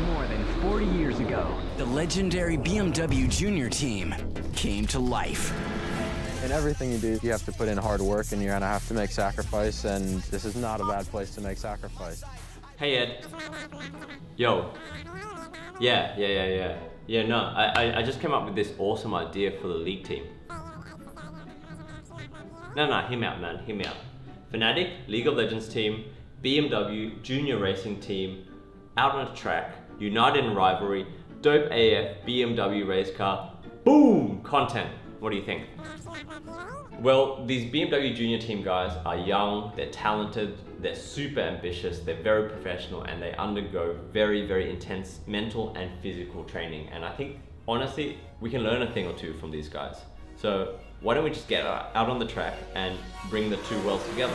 More than 40 years ago, the legendary BMW Junior Team came to life. In everything you do, you have to put in hard work and you're gonna have to make sacrifice, and this is not a bad place to make sacrifice. Hey Ed. Yo. Yeah, no, I just came up with this awesome idea for the league team. No, hear me out, man, hear me out. Fnatic, League of Legends team, BMW Junior Racing Team, out on a track, united in rivalry, dope AF BMW race car, boom, content. What do you think? Well, these BMW Junior Team guys are young, they're talented, they're super ambitious, they're very professional, and they undergo very, very intense mental and physical training. And I think, honestly, we can learn a thing or two from these guys. So why don't we just get out on the track and bring the two worlds together?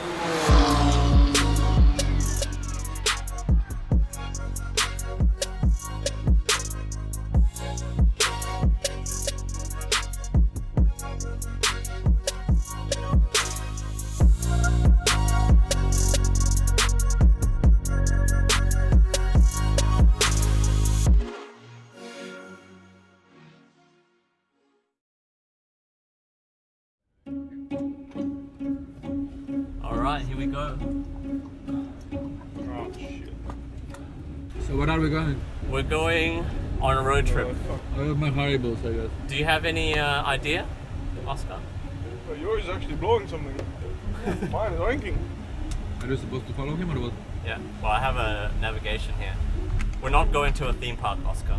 Alright, here we go. Oh shit. So where are we going? We're going on a road trip. I have my Haribo's, I guess. Do you have any idea, Oscar? Oh, yours is actually blowing something. Mine is oinking. Are you supposed to follow him or what? Yeah, well I have a navigation here. We're not going to a theme park, Oscar.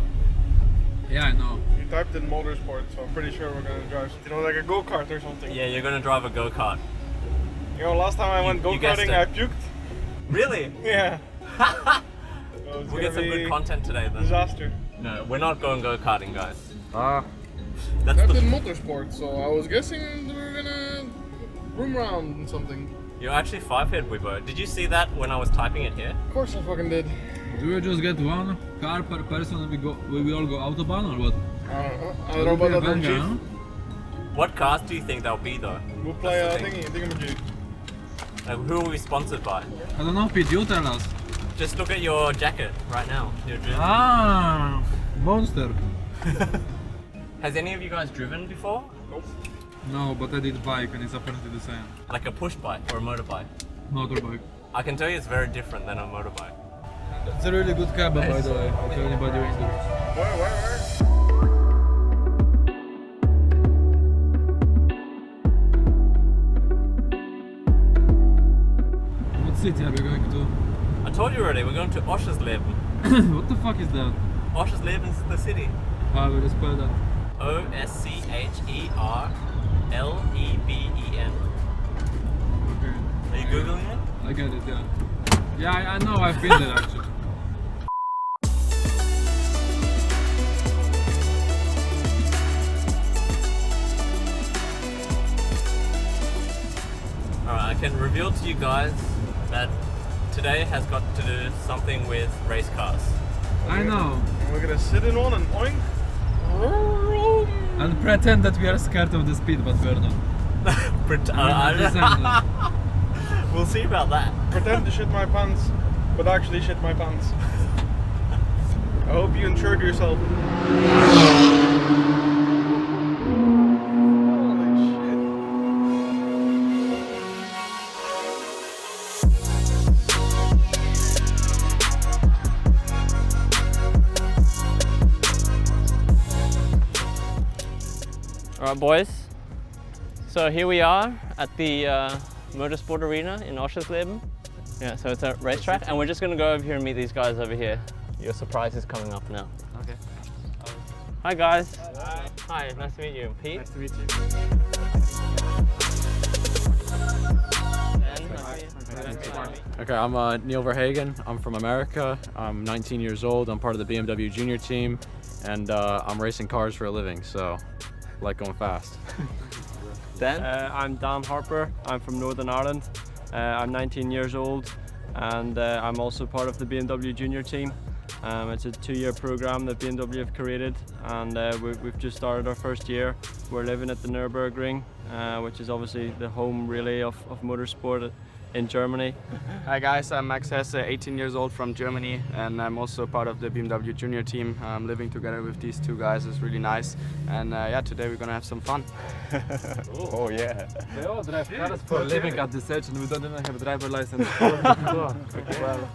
Yeah, I know. You typed in Motorsports, so I'm pretty sure we're gonna drive, you know, like a go-kart or something. Yeah, you're gonna drive a go-kart. You know, last time I went go-karting, I puked. Really? Yeah. We'll get some good content today then. Disaster. No, we're not going go-karting, guys. That's in Motorsports, so I was guessing we were gonna room around and something. You're actually 5-head, Wibbo. Did you see that when I was typing it here? Of course I fucking did. Do we just get one car per person and we all go autobahn or what? I don't know about that Banger, huh? What cars do you think there'll be though? We'll play thingamajig. Like, who are we sponsored by? I don't know, Pete, you tell us. Just look at your jacket right now. Your jersey. Ah, monster. Has any of you guys driven before? Nope. No, but I did bike and it's apparently the same. Like a push bike or a motorbike? Motorbike. I can tell you it's very different than a motorbike. It's a really good cabin, by the way, if anybody wants to. Where? What city are we going to? I told you already, we're going to Oschersleben. What the fuck is that? Oschersleben is the city. How will you spell that? Oscherleben. Okay. Are you Googling it? I get it, yeah. Yeah, I know, I've been there actually. Alright, I can reveal to you guys that today has got to do something with race cars. I know. We're gonna sit in one and oink. And pretend that we are scared of the speed, but we're not. We'll see about that. Pretend to shit my pants, but actually shit my pants. I hope you insured yourself. Alright boys, so here we are at the Motorsport Arena in Oschersleben. Yeah, so it's a racetrack and we're just going to go over here and meet these guys over here. Your surprise is coming up now. Okay. Hi guys. Hi. Hi, nice to meet you. Pete? Nice to meet you. Okay, I'm Neil Verhagen. I'm from America. I'm 19 years old. I'm part of the BMW Junior Team, and I'm racing cars for a living, so I like going fast. Dan? I'm Dan Harper. I'm from Northern Ireland. I'm 19 years old, and I'm also part of the BMW Junior Team. It's a 2-year program that BMW have created, and we've just started our first year. We're living at the Nürburgring, which is obviously the home really of motorsport in Germany. Hi guys, I'm Max Hesse, 18 years old from Germany, and I'm also part of the BMW Junior team. Living together with these two guys is really nice, and yeah, today we're gonna have some fun. Oh yeah. They all drive cars for a living at this age and we don't even have a driver license. Well,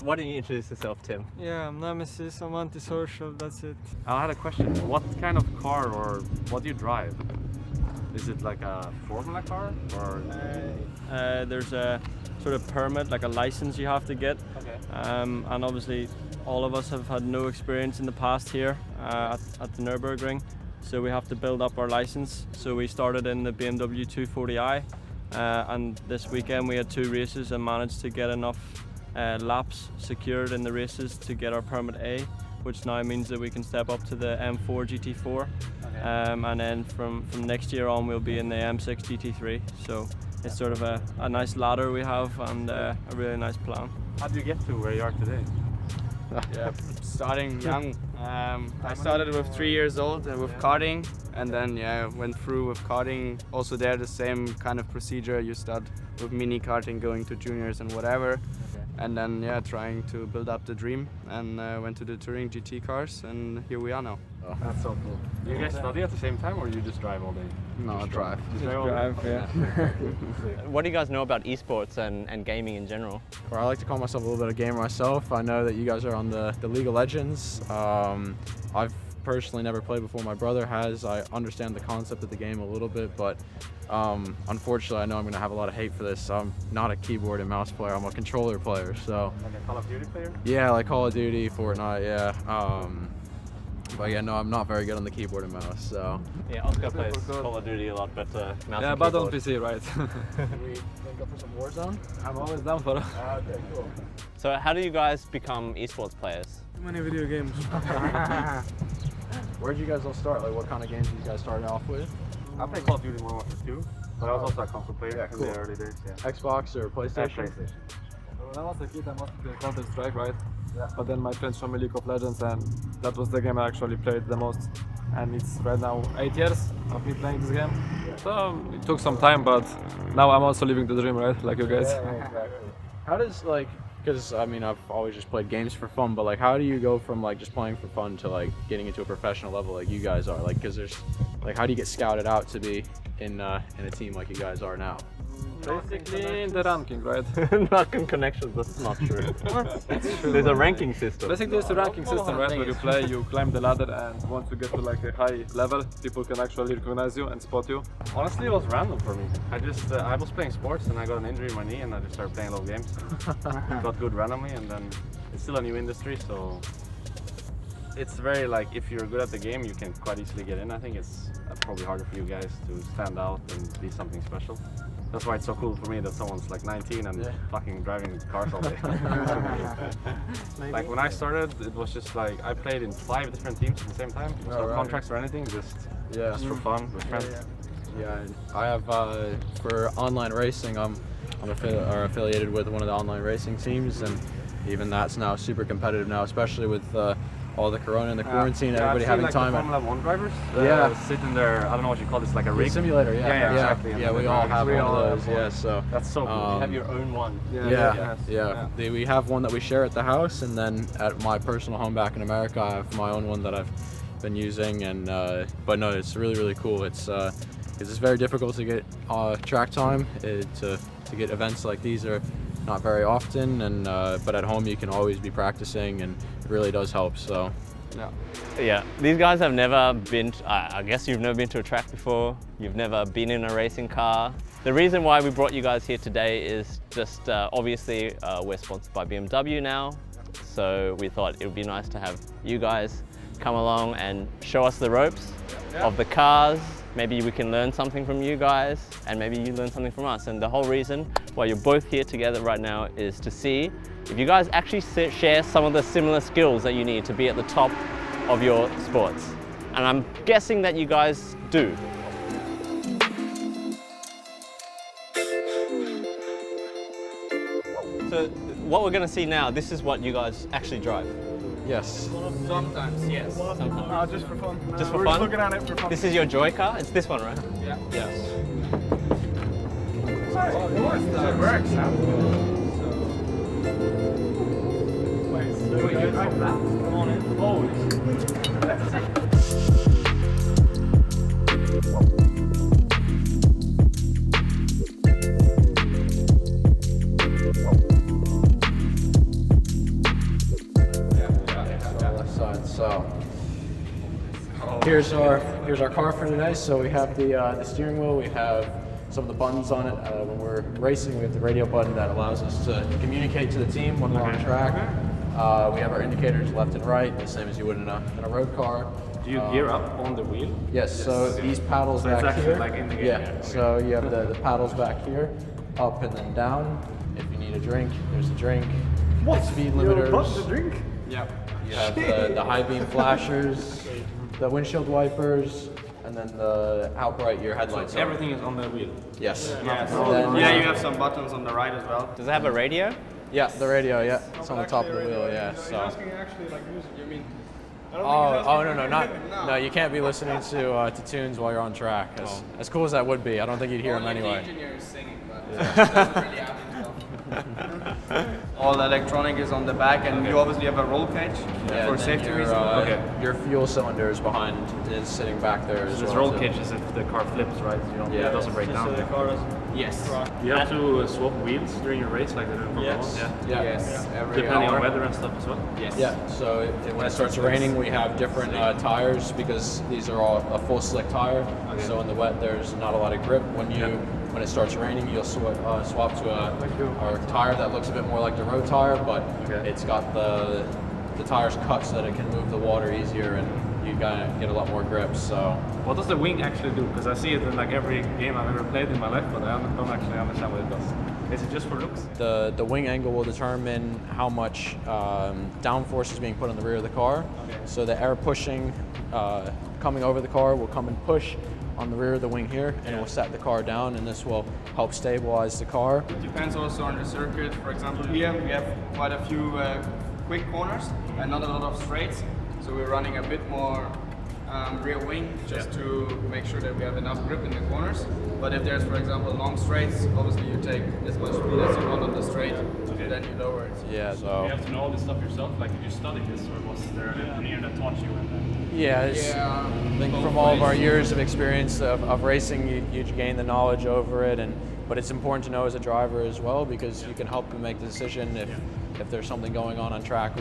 why don't you introduce yourself, Tim? Yeah, I'm Nemesis, I'm antisocial, that's it. I had a question. What kind of car or what do you drive? Is it like a Formula car or? There's a sort of permit, like a license you have to get. Okay. And obviously all of us have had no experience in the past here at the Nürburgring, so we have to build up our license. So we started in the BMW 240i, and this weekend we had 2 races and managed to get enough laps secured in the races to get our permit A, which now means that we can step up to the M4 GT4. Okay. And then from next year on we'll be in the M6 GT3. So it's sort of a nice ladder we have and a really nice plan. How do you get to where you are today? Yeah, starting young. I started with 3 years old with karting, and then yeah, went through with karting. Also there the same kind of procedure. You start with mini karting, going to juniors and whatever. And then yeah, trying to build up the dream, and went to the touring GT cars, and here we are now. Oh, that's so cool. Do you guys study at the same time or you just drive all day? No, I drive. Just drive all day? Yeah. What do you guys know about esports and gaming in general? Or I like to call myself a little bit of a gamer myself. I know that you guys are on the League of Legends. I've personally never played before. My brother has. I understand the concept of the game a little bit, but unfortunately I know I'm going to have a lot of hate for this. I'm not a keyboard and mouse player, I'm a controller player. So Like a Call of Duty player? yeah, like Call of Duty, Fortnite, yeah. But yeah, no, I'm not very good on the keyboard and mouse, so. Yeah, Oscar plays Call of Duty a lot, but mouse Yeah, and but on keyboard. PC, right? We go for some Warzone? I'm always down for it. Okay, cool. So how do you guys become esports players? Too many video games. Where'd you guys all start? Like, what kind of games did you guys start off with? I played Call of Duty Modern Warfare 2, but I was also a console player Yeah, cool. in the early days. Yeah. Xbox or PlayStation? PlayStation. When I was a kid, I mostly played Counter-Strike, right? Yeah. But then my friends showed me League of Legends, and that was the game I actually played the most. And it's right now 8 years of me playing this game. So it took some time, but now I'm also living the dream, right? Like you guys. Exactly. How does, like, because I mean, I've always just played games for fun, but like, how do you go from like just playing for fun to like getting into a professional level like you guys are? Like, because there's, like, how do you get scouted out to be in a team like you guys are now? Basically in the ranking, right? Not in connections, that's not true. There's a ranking system. Basically it's a ranking system, right? Where you play, you climb the ladder, and once you get to like a high level, people can actually recognize you and spot you. Honestly, it was random for me. I was playing sports and I got an injury in my knee and I just started playing a lot of games. Got good randomly, and then it's still a new industry, so it's very like, if you're good at the game, you can quite easily get in. I think it's probably harder for you guys to stand out and be something special. That's why it's so cool for me that someone's like 19 and fucking driving cars all day. Like when I started, it was just like I played in 5 different teams at the same time. No contracts or anything, just for fun with friends. Yeah, I have for online racing. I'm affiliated with one of the online racing teams, and even that's now super competitive now, especially with all the corona and the quarantine. Everybody having like time. The Formula 1 drivers. Sitting there. I don't know what you call this, like a rig simulator. Yeah, exactly. Yeah, we all have one of those. Yeah, so that's so cool. You have your own one. We have one that we share at the house, and then at my personal home back in America, I have my own one that I've been using. And but no, it's really cool. It's very difficult to get track time. To get events like these are not very often, and but at home you can always be practicing, and it really does help. So yeah, these guys have never been I guess you've never been to a track before, you've never been in a racing car. The reason why we brought you guys here today is just obviously we're sponsored by BMW now, so we thought it would be nice to have you guys come along and show us the ropes of the cars. Maybe we can learn something from you guys, and maybe you learn something from us. And the whole reason why you're both here together right now is to see if you guys actually share some of the similar skills that you need to be at the top of your sports. And I'm guessing that you guys do. So what we're going to see now, this is what you guys actually drive. yes. Sometimes, yes. Sometimes. Just for fun. Just for We're fun? Just looking at it for fun. This is your Joy car? It's this one, right? Yeah. Yes. It works, huh? Come on in. Left side. So here's our car for today. So we have the steering wheel. We have some of the buttons on it. When we're racing, we have the radio button that allows us to communicate to the team when we're on track. We have our indicators left and right, the same as you would in a road car. Do you gear up on the wheel? Yes. So these paddles So it's back actually here. like in the game, Yeah. yeah, okay. So you have the paddles back here, up and then down. If you need a drink, there's a drink. What? Speed limiters. drink? Yeah. You have the high beam flashers, the windshield wipers, and then the outright your headlights. are. Everything is on the wheel. Yes. Yes. Then- Yeah, you have some buttons on the right as well. Does it have a radio? Yeah, the radio. Yeah, it's on the top of the wheel. Yeah. You're So. asking actually like music, you mean? Oh no, no, you can't be listening to tunes while you're on track. As cool as that would be, I don't think you'd hear them anyway. engineer is singing, but doesn't really happen. All the electronic is on the back, and you obviously have a roll cage Yeah, for and then safety your, reasons. Your fuel cylinder is behind, is sitting back there as This well. roll too. cage is if the car flips, right? You don't, Yeah. it doesn't break down. Yes. You have to swap wheels during your race, like they do in Formula 1. Yeah. Yeah. Yes. Every Depending hour. on weather and stuff as well. Yes. Yeah, so when it starts raining, we have different tires because these are all a full slick tire. Okay. So in the wet, there's not a lot of grip. When it starts raining, you'll swap to our tire that looks a bit more like the road tire, but it's got the tires cut so that it can move the water easier and you get a lot more grip. So What does the wing actually do? Because I see it in like every game I've ever played in my life, but I don't actually understand what it does. Is it just for looks? the wing angle will determine how much downforce is being put on the rear of the car. So the air pushing coming over the car will come and push on the rear of the wing here, and it will set the car down, and this will help stabilize the car. It depends also on the circuit. For example, here we have quite a few quick corners and not a lot of straights. So we're running a bit more rear wing just to make sure that we have enough grip in the corners. But if there's, for example, long straights, obviously you take as much speed as you want on the straight, then you lower it. Yeah, so You have to know all this stuff yourself. Like, did you study this, or was there an engineer that taught you? yeah, I think from all of our years of experience of racing, you gain the knowledge over it, but it's important to know as a driver as well because you can help them make the decision if there's something going on track.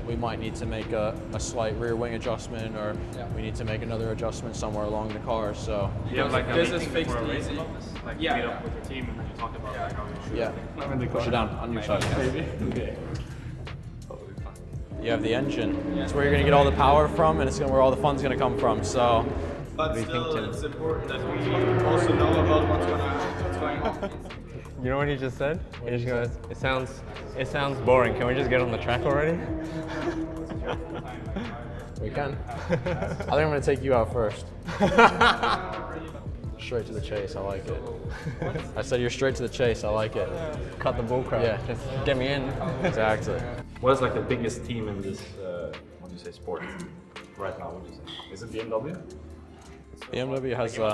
We might need to make a slight rear wing adjustment, or we need to make another adjustment somewhere along the car. So You have like a This is meeting fixed before a race easy. about this? Like Yeah. meet up with your team and then you talk about like how you should. yeah, push it down on your side. Okay. You have the engine. It's where you're going to get all the power from, and it's where all the fun's going to come from. So But still, it's important that we also know about what's going on. You know what he just said? He just goes, it sounds boring. Can we just get on the track already? we can. I think I'm going to take you out first. Straight to the chase. I like it. I said you're straight to the chase. I like it. Cut the bull crap. Yeah. Just get me in. Exactly. What is like the biggest team in this, what do you say, sport right now? What do you say? Is it BMW? BMW has a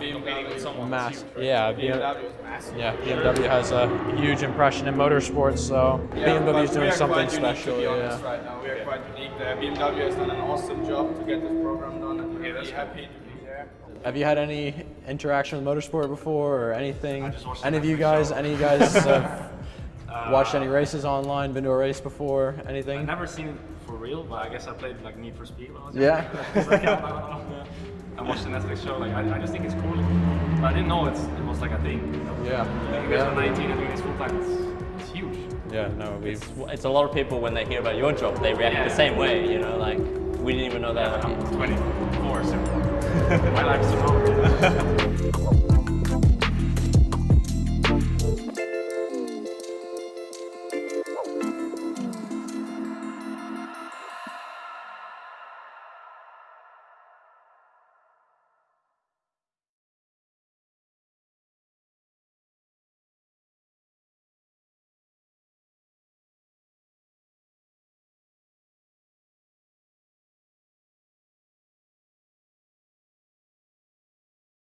mass. BMW is massive. Yeah, BMW has a huge impression in motorsports. So BMW is doing something special. To be honest, Yeah. right now we are quite unique. The BMW has done an awesome job to get this program done, and we're really happy to be there. Have you had any interaction with motorsport before, or anything? Any of you guys have watched any races online? Been to a race before? Anything? I've never seen it for real, but I guess I played like Need for Speed when I was Yeah. younger. I watched the Netflix show, like I just think it's cool. But I didn't know it was like a thing. You know? Yeah. You guys are 19 and doing this full time, it's huge. Yeah. No, we've. It's a lot of people when they hear about your job, they react the same way. You know, like we didn't even know that. I'm 24, so my life's so long.